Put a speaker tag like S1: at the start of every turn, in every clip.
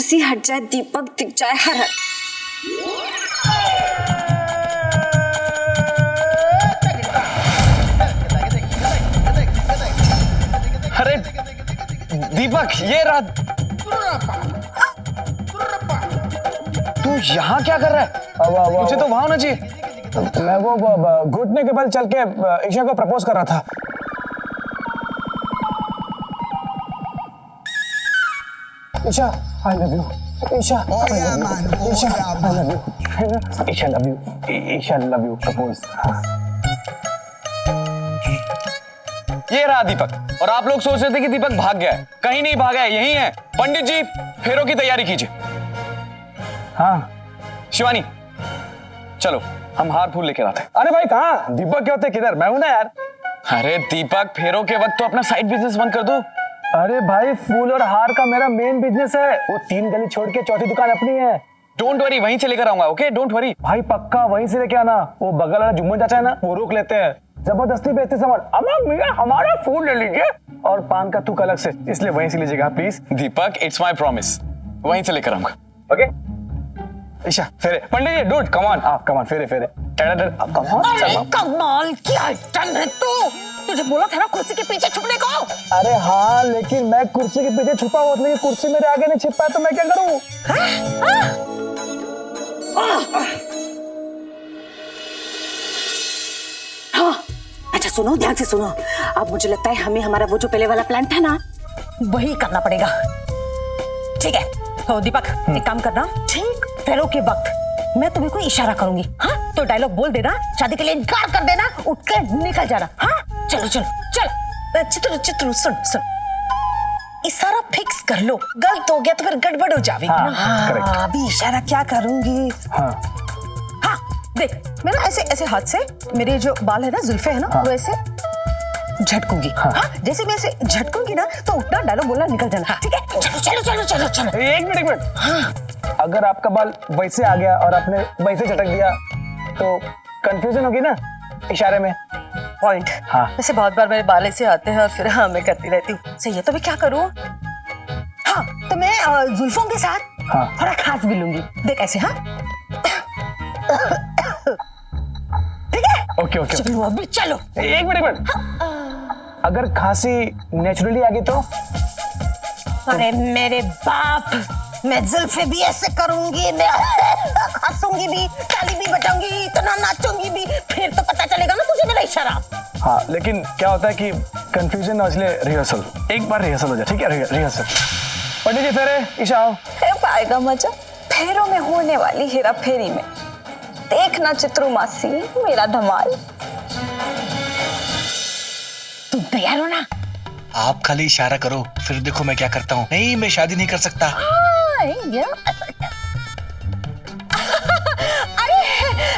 S1: हंसी हट जाए, दीपक दिख जाए हर हर।
S2: अरे दीपक, ये रहा। तू यहाँ क्या कर रहा है? मुझे तो वहां होना चाहिए।
S3: मैं वो घुटने के बल चल के ईशा को प्रपोज कर रहा था। Isha I love you. Isha I love you. Isha I love you. Isha love you. Isha love you propose.
S2: ये रहा दीपक। और आप लोग सोच रहे थे कि दीपक भाग गया है। कहीं नहीं भागा है, यही है। पंडित जी, फेरों की तैयारी कीजिए।
S3: हाँ
S2: शिवानी चलो, हम हार फूल लेकर आते हैं।
S3: अरे भाई कहाँ? दीपक क्या होते? किधर? मैं हूं ना यार।
S2: अरे दीपक, फेरों के वक्त तो अपना साइड बिजनेस बंद कर दो।
S3: अरे भाई, फूल और हार का मेरा मेन बिजनेस है। वो 3 गली छोड़ के चौथी दुकान अपनी है।
S2: डोंट वरी, वहीं से लेकर आऊंगा। ओके, डोंट वरी
S3: भाई पक्का वहीं से लेके आना। वो बगल वाला जुम्मन चाचा है ना, वो रोक लेते हैं, जबरदस्ती बेचते सामान। अमर भैया हमारा फूल ले लीजिए, और पान का थूक अलग से, इसलिए वहीं से लीजिएगा please.
S2: Deepak, it's my promise, वहीं से लेकर आऊंगा।
S3: ओके ईशा फेरे। पंडित जी डूड कम ऑन, आप कम ऑन, फेरे फेरे। Come on.
S4: कमाल की आइटम है तू। तुझे बोला था ना कुर्सी के पीछे छुपने को।
S3: अरे हाँ, लेकिन मैं कुर्सी के पीछे छुपा हुआ, लेकिन कुर्सी मेरे आगे नहीं छिपा, तो मैं क्या करूं?
S1: हाँ, अच्छा सुनो, ध्यान से सुनो। अब मुझे लगता है हमें हमारा वो जो पहले वाला प्लान था ना,
S4: वही करना पड़ेगा। ठीक है तो दीपक, एक काम करना, ठीक फेरों के वक्त मैं तुम्हें कोई इशारा करूंगी, हाँ? तो डायलॉग बोल देना, शादी के लिए इनकार कर देना, उठ के निकल जाना, हाँ? चलो चलो चलो। चित्रू चित्रू सुन सुन, इशारा फिक्स कर लो। गलत हो गया तो फिर गड़बड़ हो जाएगी ना।
S3: करेक्ट।
S4: अभी इशारा क्या करूंगी?
S3: हाँ
S4: हाँ देख, मैं ना ऐसे ऐसे हाथ से, मेरे जो बाल है ना, जुल्फे है ना, वो ऐसे झटकूंगी। हाँ, जैसे मैं ऐसे झटकूंगी ना, तो उठना, डायलॉग बोलना, निकल जाना। ठीक है? चलो चलो चलो चलो चलो।
S3: एक मिनट। हाँ, अगर आपका बाल वैसे आ गया और आपने वैसे झटक दिया तो कंफ्यूजन होगी ना इशारे में।
S4: पॉइंट।
S3: हाँ।
S4: वैसे बहुत बार मेरे बाल ऐसे आते हैं और फिर हाँ मैं करती रहती हूँ। सही है, तो मैं क्या करूँ? हाँ, तो मैं जुल्फों के साथ
S3: हाँ
S4: थोड़ा खास भी लूंगी। देख ऐसे, हाँ? ठीक है?
S3: Okay okay.
S4: चलो अभी चलो।
S3: एक मिनट। अगर खांसी नेचुरली आ गई तो?
S4: अरे मेरे बाप, मैं जुल्फे भी ऐसे करूंगी, मैं हंसूंगी भी, ताली भी बजाऊंगी, इतना नाचूंगी भी, फिर तो पता चलेगा ना तुझे मेरा इशारा।
S3: हाँ, लेकिन क्या होता है कि कंफ्यूजन ना, इसलिए रिहर्सल, एक बार रिहर्सल हो जाए। ठीक है, रिहर्सल। पंडित जी फेरे, ईशा आओ।
S1: पाएगा मजा फेरों में होने वाली हेरा फेरी में। देखना चित्रू मासी, मेरा धमाल।
S4: तुम तैयार हो ना?
S5: आप खाली इशारा करो, फिर देखो मैं क्या करता हूँ। नहीं, मैं शादी नहीं कर सकता।
S4: अरे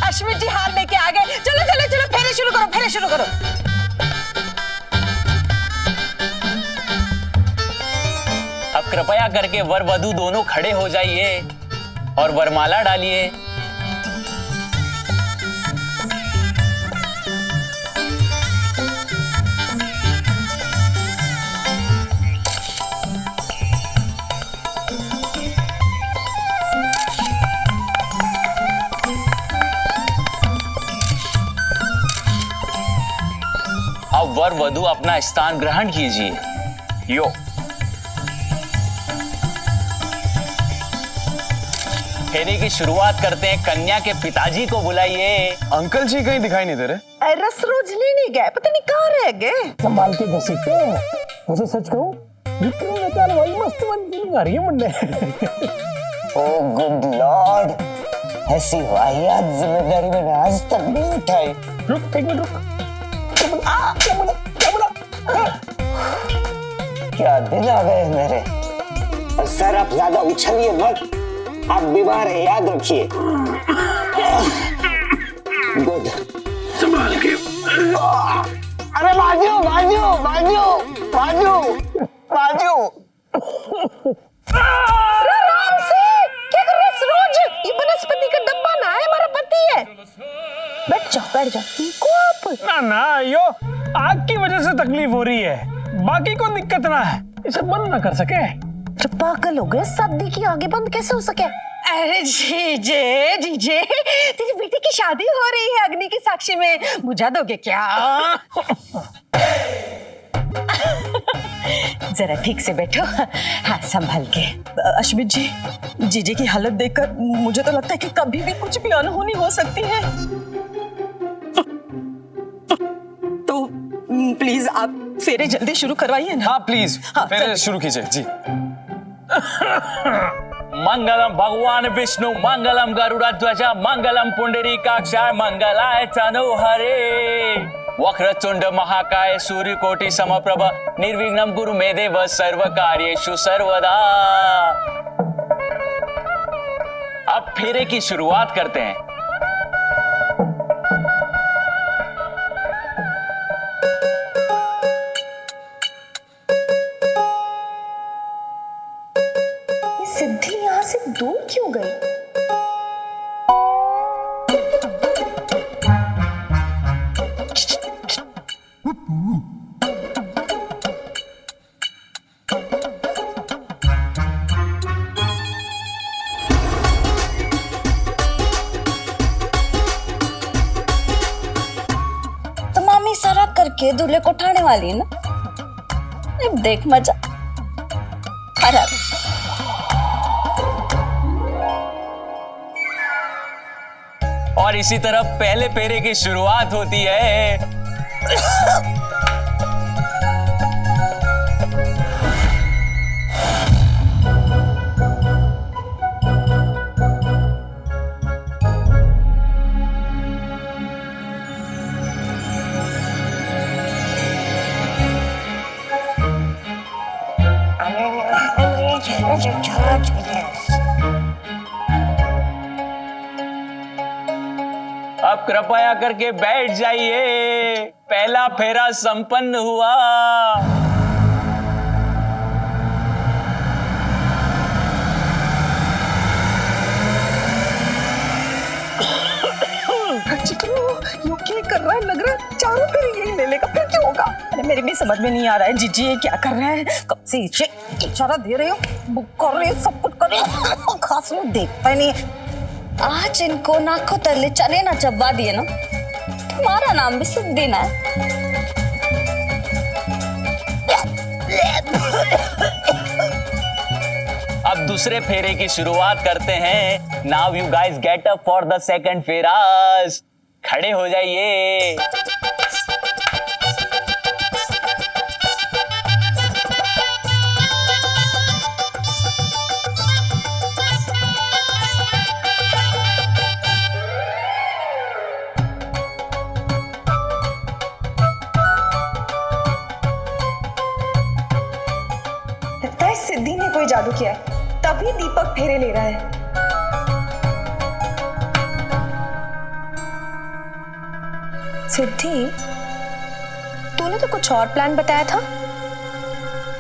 S4: अश्विन जी हार लेके आ गए। चलो चलो चलो, फेरे शुरू करो, फेरे शुरू करो।
S6: अब कृपया करके वर वधू दोनों खड़े हो जाइए और वरमाला डालिए। अब वर वधू अपना स्थान ग्रहण कीजिए। यो फेरे की शुरुआत करते हैं। कन्या के पिताजी को बुलाइए।
S2: अंकल जी कहीं दिखाई नहीं दे रहे।
S4: रस रोज लेने गए, पता नहीं कहाँ रह गए।
S3: संभाल के घसीटते हैं। मुझे सच कहूं, जितनी कार्रवाई मस्त फीलिंग आ रही है मुन्ने।
S7: ओह गुड लॉर्ड, ऐसी वाहियात जिम्मेदारी मैंने आज तक नहीं उठाई।
S3: रुक एक मिनट, रुक।
S7: क्या दिन आ गए मेरे। और सर आप ज्यादा उछलिए मत, आप बीमार हैं, याद रखिए। गुड,
S3: संभाल के।
S7: अरे बाजू बाजू बाजू बाजू बाजू।
S4: आराम से, क्या कर रहे हैं रोज? ये वनस्पति का डब्बा ना है, हमारा पति है। बैठ जाओ बैठ जाओ। ठीक हो आप?
S3: ना ना, यो आग की वजह से तकलीफ हो रही है, बाकी कोई दिक्कत ना है। इसे बंद ना कर सके।
S4: तो पागल हो गए, शादी की आगे बंद कैसे हो सके? अरे जीजे जीजे, तेरी बेटी की शादी हो रही है अग्नि की साक्षी में, बुझा दोगे क्या? जरा ठीक से बैठो, हाथ संभाल के।
S8: अश्मित जी, जीजे की हालत देखकर मुझे तो लगता है कि कभी भी कुछ भी अनहोनी हो सकती है। तो प्लीज आप फेरे जल्दी शुरू करवाइए ना।
S2: हाँ प्लीज, फिर
S8: चलिए।
S2: शुरू कीजिए जी।
S6: मंगलम भगवान विष्णु, मंगलम गरुड़ध्वज, मंगलम पुंडरीकाक्षाय, मंगलाय तनोहरे, वक्रतुंड महाकाय, सूर्यकोटि समप्रभ, निर्विघ्नं कुरु मे देव, सर्व कार्येषु सर्वदा। अब फेरे की शुरुआत करते हैं।
S1: सिद्धि यहाँ से दूर क्यों गई? तो मामी इशारा करके दूल्हे को उठाने वाली है ना? अब देख मजा। खराब।
S6: और इसी तरह पहले फेरे की शुरुआत होती है। अब कृपया करके बैठ जाइए, पहला फेरा संपन्न हुआ।
S8: यू क्या कर रहा है? लग रहा है चारों फेरे यही ले लेगा, फिर क्या होगा? अरे मेरे भी समझ में नहीं आ रहा है जीजी, ये क्या कर रहा है? कब से इशारा दे रहे हो, बुक कर रहे हो, सब कुछ कर रहे हो, खास में देखता ही नहीं।
S1: आज इनको नाकों तले चने ना चबा दिए ना, तुम्हारा नाम भी सिद्धि ना है।
S6: अब दूसरे फेरे की शुरुआत करते हैं। Now you guys get up for the second pheras. खड़े हो जाइए।
S9: लगता है सिद्धि ने कोई जादू किया है, तभी दीपक फेरे ले रहा है।
S1: सिद्धि, तूने तो कुछ और प्लान बताया था।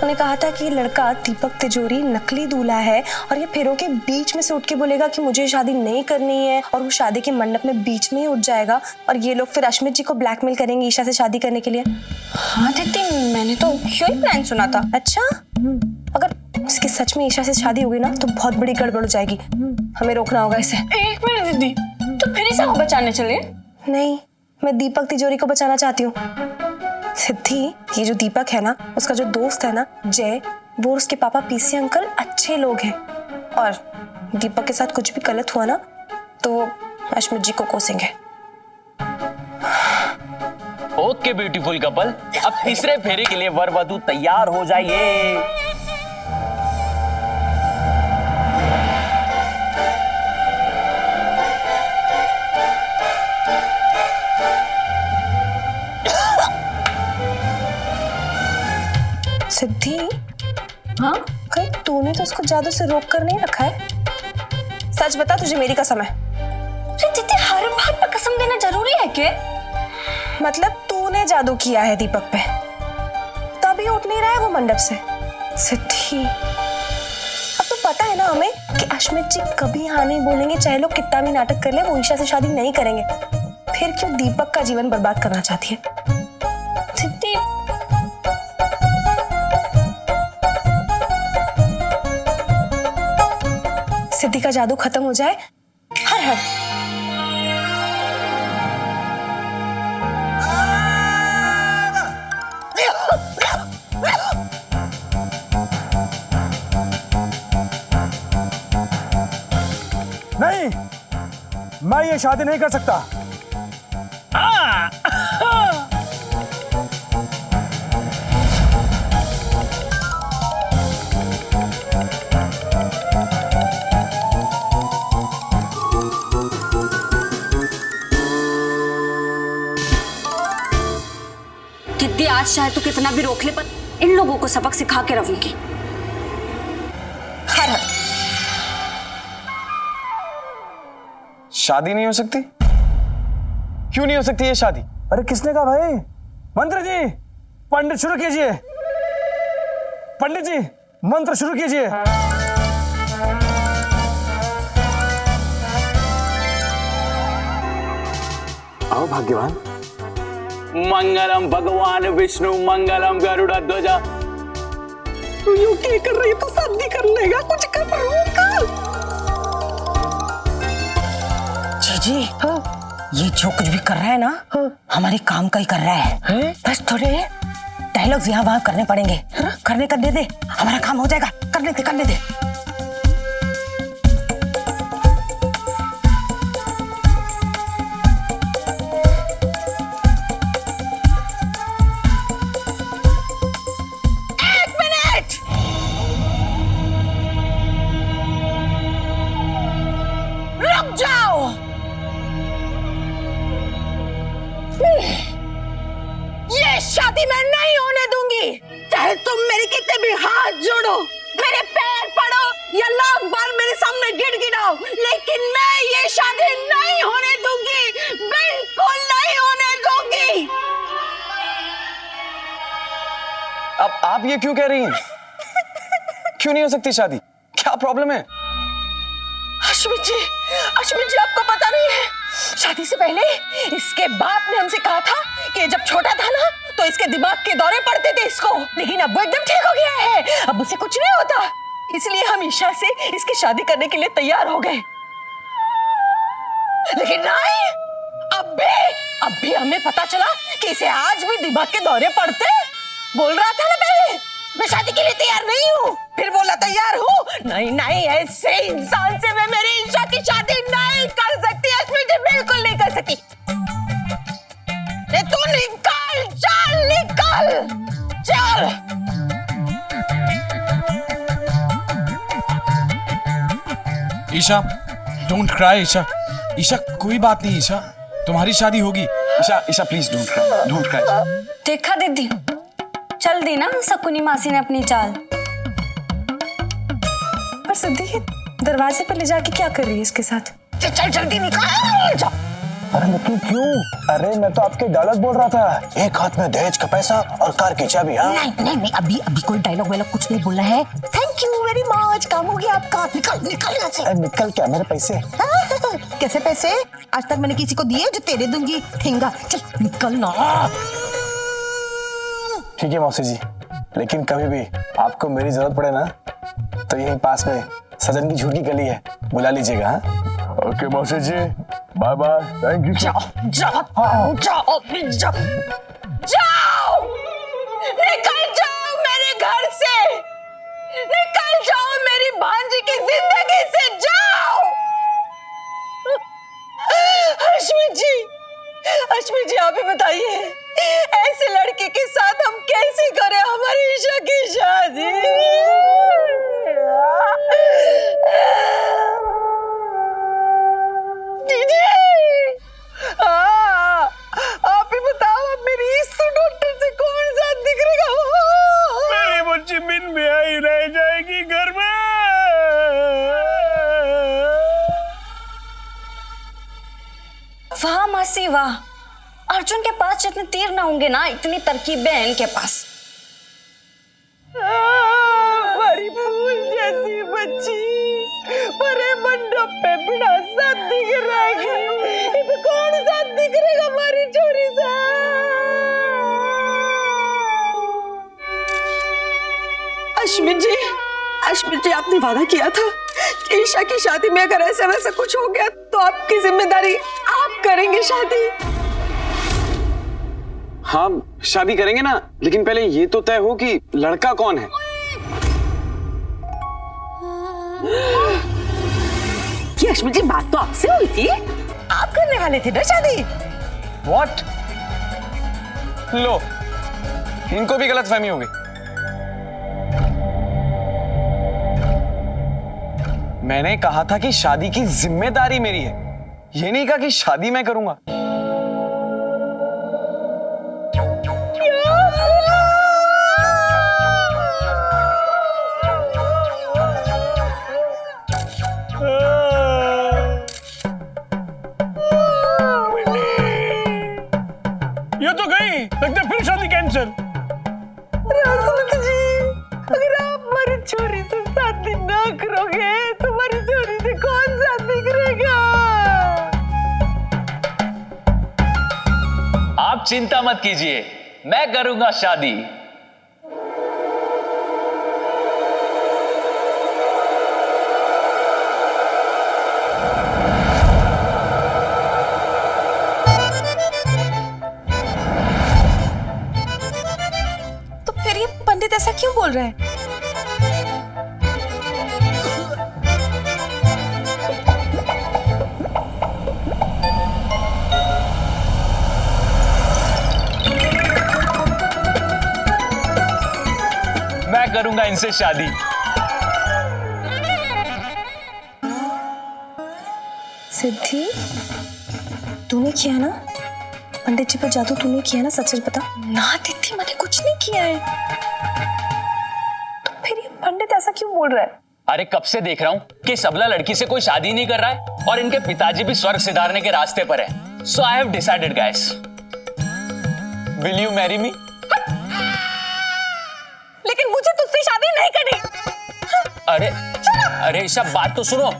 S1: तूने कहा था कि लड़का दीपक तिजोरी नकली दूल्हा है और ये फेरों के बीच में से उठ के बोलेगा कि मुझे शादी नहीं करनी है, और वो शादी के मंडप में बीच में ही उठ जाएगा और ये लोग फिर अश्मित जी को ब्लैकमेल करेंगे ईशा से शादी करने के लिए। हाँ दीदी, मैंने तो यही प्लान सुना था। अच्छा, अगर इसकी सच में ईशा से शादी होगी ना तो बहुत बड़ी गड़बड़ हो जाएगी, हमें रोकना होगा इसे।
S8: एक मिनट दीदी,
S1: तो फिर ईशा को बचाने चले? नहीं, मैं दीपक तिजोरी को बचाना चाहती हूँ। सिद्धि, ये जो दीपक है ना, उसका जो दोस्त है ना जय, वो उसके पापा पीसी अंकल अच्छे लोग हैं, और दीपक के साथ कुछ भी गलत हुआ ना तो अश्मित जी को कोसेंगे।
S6: ओके ब्यूटीफुल कपल, अब तीसरे फेरे के लिए वर वधू तैयार हो जाइए।
S1: सिद्धि, हाँ कहीं तूने तो उसको जादू से रोक कर नहीं रखा है? सच बता, तुझे मेरी कसम है।
S10: अरे दीदी, हर बात पर कसम देना जरूरी है क्या?
S1: मतलब तूने जादू किया है दीपक पे, तभी उठ नहीं रहा है वो मंडप से। सिद्धि, अब तो पता है ना हमें कि अश्मित जी कभी हाँ नहीं बोलेंगे, चाहे लोग कितना भी नाटक कर ले, वो ईशा से शादी नहीं करेंगे। फिर क्यों दीपक का जीवन बर्बाद करना चाहती है?
S10: सिद्धि,
S1: सिद्धि का जादू खत्म हो जाए। हर हर।
S3: नहीं, मैं ये शादी नहीं कर सकता।
S10: दीदी आज चाहे तो कितना भी रोक ले, पर इन लोगों को सबक सिखा के रहूंगी।
S8: हर हर।
S2: शादी नहीं हो सकती? क्यों नहीं हो सकती ये शादी?
S3: अरे किसने कहा भाई? मंत्र जी, पंडित शुरू कीजिए। पंडित जी, मंत्र शुरू कीजिए। आओ भाग्यवान।
S6: मंगलम भगवान विष्णु मंगलम गरुड़ ध्वजा।
S8: तू यूं क्या कर रही है? तो शादी कर लेगा, कुछ कर रोक।
S4: जीजी, ये जो कुछ भी कर रहा है ना, हमारे काम का ही कर रहा है। बस थोड़े डायलॉग्स यहाँ वहाँ करने पड़ेंगे। करने दे, हमारा काम हो जाएगा। करने दे।
S8: ये शादी मैं नहीं होने दूंगी, चाहे तुम मेरे कितने भी हाथ जोड़ो, मेरे पैर पड़ो या लाख बार मेरे सामने गिड़गिड़ाओ, लेकिन मैं ये शादी नहीं होने दूंगी, बिल्कुल नहीं होने दूंगी।
S2: अब आप ये क्यों कह रही हैं? क्यों नहीं हो सकती शादी? क्या प्रॉब्लम है?
S8: अश्विन जी आपको पता नहीं है, शादी से पहले इसके बाप ने हमसे कहा था कि जब छोटा था ना तो इसके दिमाग के दौरे पड़ते थे इसको, लेकिन अब वो एकदम ठीक हो गया है, अब उसे कुछ नहीं होता, इसलिए हम ईशा से इसकी शादी करने के लिए तैयार हो गए। लेकिन नहीं, अब भी हमें पता चला कि इसे आज भी दिमाग के दौरे पड़ते। बोल रहा था ना पहले मैं शादी के लिए तैयार नहीं हूँ, फिर बोला तैयार हूँ। नहीं, ऐसे इंसान से मैं मेरी ईशा की शादी नहीं कर सकती। अश्विन जी बिल्कुल नहीं कर सकती। तू निकल, चल।
S5: Isha, don't cry. ईशा कोई बात नहीं। ईशा, तुम्हारी शादी होगी।
S2: Isha please don't cry.
S10: देखा दीदी, चल दी ना शकुनी मासी ने अपनी चाल।
S1: पर सिद्धि ये दरवाजे पर ले जाके क्या कर रही है इसके साथ?
S8: चल जल्दी निकल जा।
S3: अरे लेकिन क्यों? अरे मैं तो आपके डायलॉग बोल रहा था, एक हाथ में दहेज का पैसा और कार की चाबी। हाँ
S4: नहीं, अभी कोई डायलॉग वाला कुछ नहीं बोलना है। थैंक यू वेरी मच, काम हो गया आपका। निकल यहाँ से।
S3: निकल क्या? मेरे पैसे?
S4: कैसे पैसे? आज तक मैंने किसी को दिए जो तेरे दूंगी। ठेंगा, चल निकल ना।
S3: ठीक है मौसी जी, लेकिन कभी भी आपको मेरी जरूरत पड़े ना तो यहीं पास में सजन की झूठी गली है, बुला लीजिएगा। ओके मौसी जी, बाय बाय, थैंक यू।
S8: जाओ, निकल जाओ मेरे घर से, निकल जाओ मेरी भांजी की जिंदगी से, जाओ। अश्विन जी आप ही बताइए, ऐसे लड़के के साथ हम कैसे करें हमारी ईशा की शादी? दीदी, आप ही बताओ, अब मेरी इस डॉक्टर से कौन सा दिखेगा?
S3: मेरी बच्ची बिन ब्याह ही रह जाएगी घर में।
S10: वाह मासी वाह, अर्जुन के पास जितने तीर ना होंगे ना, इतनी तरकीबें हैं इनके पास।
S8: हमारी फूल जैसी बच्ची परे मंडप पे बिना साथ दिख रहेगी, इब कौन साथ दिख रहेगा हमारी छोरी से? अश्विन जी अश्मित जी, आपने वादा किया था कि ईशा की शादी में अगर ऐसा वैसा कुछ हो गया तो आपकी जिम्मेदारी आप करेंगे शादी।
S2: हाँ शादी करेंगे ना, लेकिन पहले ये तो तय हो कि लड़का कौन है।
S8: ये अश्मित जी, बात तो आपसे हुई थी, आप करने वाले थे ना शादी।
S2: What? लो, इनको भी गलतफहमी हो गई। मैंने कहा था कि शादी की जिम्मेदारी मेरी है, ये नहीं कहा कि शादी मैं करूंगा।
S5: ये तो गई, लगता है फिर शादी कैंसिल।
S8: रासूल जी, अगर आप हमारी छोरी से शादी ना करोगे तो हमारी छोरी से कौन शादी करेगा?
S6: आप चिंता मत कीजिए, मैं करूंगा शादी।
S1: तो फिर ये पंडित ऐसा क्यों बोल रहे हैं?
S6: मैं करूंगा इनसे शादी।
S1: सिद्धि, तूने किया ना पंडित जी पर जादू? तूने किया ना? सच सच बता। ना दीदी, मैंने कुछ नहीं किया है। तो फिर ये पंडित ऐसा क्यों बोल रहा है?
S6: अरे कब से देख रहा हूं कि सबला लड़की से कोई शादी नहीं कर रहा है और इनके पिताजी भी स्वर्ग सिधारने के रास्ते पर है। So I have decided guys, will you marry me?
S8: लेकिन मुझे तुझसे शादी नहीं करनी।
S6: अरे ईशा, बात तो सुनो।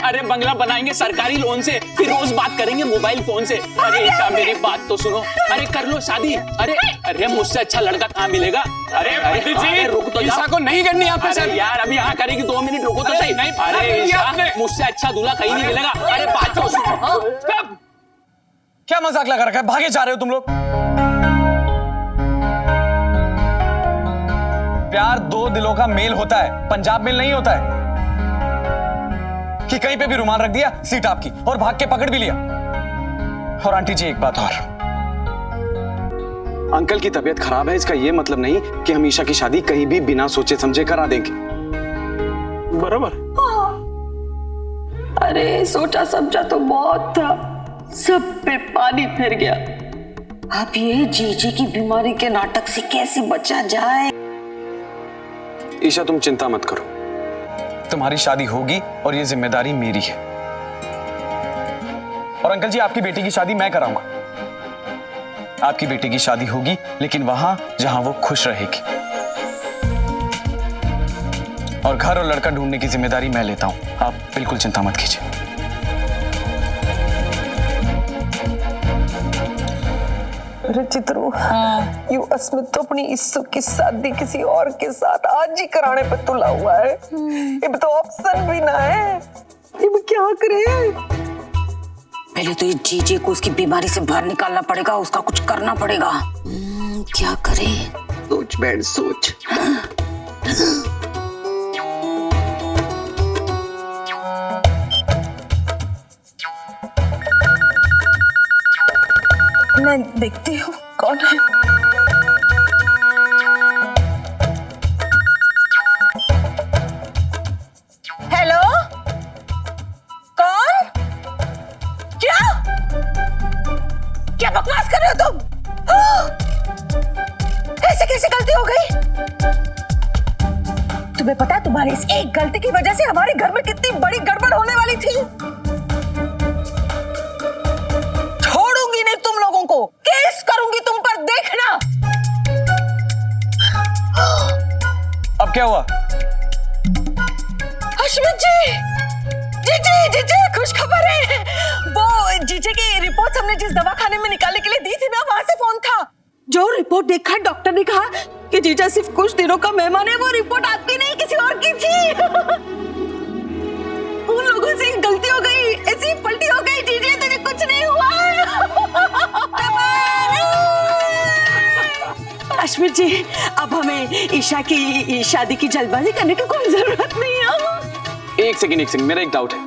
S6: अरे बंगला बनाएंगे सरकारी लोन से, फिर रोज बात करेंगे मोबाइल फोन से। अरे ईशा, मेरी बात तो सुनो। अरे कर लो शादी। अरे मुझसे अच्छा लड़का कहाँ मिलेगा? अरे रुक तो
S2: ईशा को नहीं करनी आपके साथ।
S6: यार अभी यहाँ करेगी, 2 मिनट रुको तो सही। अरे ईशा, मुझसे अच्छा दूल्हा कहीं नहीं मिलेगा। अरे बात तो सुनो।
S2: क्या मजाक लगा रखा है? भागे जा रहे हो तुम लोग। प्यार 2 दिलों का मेल होता है, पंजाब मेल नहीं होता है कि कहीं पे भी रुमाल रख दिया, सीट आपकी, और भाग के पकड़ भी लिया। और आंटी जी, एक बात और, अंकल की तबीयत खराब है, इसका यह मतलब नहीं कि हम ईशा की शादी कहीं भी बिना सोचे समझे करा देंगे। बराबर?
S8: अरे सोचा समझा तो बहुत था, सब पे पानी फिर गया। अब ये जीजी की बीमारी के नाटक से कैसे बचा जाए?
S2: ईशा तुम चिंता मत करो, तुम्हारी शादी होगी और ये जिम्मेदारी मेरी है। और अंकल जी, आपकी बेटी की शादी मैं कराऊंगा। आपकी बेटी की शादी होगी, लेकिन वहां जहां वो खुश रहेगी। और घर और लड़का ढूंढने की जिम्मेदारी मैं लेता हूं, आप बिल्कुल चिंता मत कीजिए।
S8: अरे चित्रू, यू अस्मित तो अपनी इस्सू की शादी किसी और के साथ आज ही कराने पे तुला हुआ है। ये तो ऑप्शन भी ना है, ये क्या करे? पहले तो ये जीजे को उसकी बीमारी से बाहर निकालना पड़ेगा, उसका कुछ करना पड़ेगा। क्या करे? सोच बैठ, सोच। मैं देखती हूँ कौन है। हेलो, कौन? क्या क्या बकवास कर रहे हो तुम? ऐसे कैसे गलती हो गई? तुम्हें पता है तुम्हारी इस एक गलती की वजह से हमारे घर में कितनी बड़ी गड़बड़ होने वाली थी? छोड़ूंगी नहीं तुम लोगों को, केस करूंगी तुम पर, देखना।
S2: अब क्या हुआ?
S8: अश्वित जी, जीजी खुश खबर है। वो जीजे की रिपोर्ट हमने जिस दवाखाने में निकालने के लिए दी थी ना, वहां से फोन था। जो रिपोर्ट देखा डॉक्टर ने कहा कि जीजा सिर्फ कुछ दिनों का मेहमान है, वो रिपोर्ट आपकी नहीं किसी और की थी। उन लोगों से गलती हो गई, ऐसी पलटी हो गई। जीजा तुझे कुछ नहीं हुआ। अश्मित जी, अब हमें ईशा की शादी की जल्दबाजी करने की कोई जरूरत नहीं है।
S2: एक सेकंड, मेरा एक डाउट है।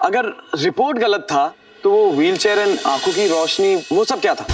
S2: अगर रिपोर्ट गलत था तो वो व्हीलचेयर एंड आंखों की रोशनी वो सब क्या था?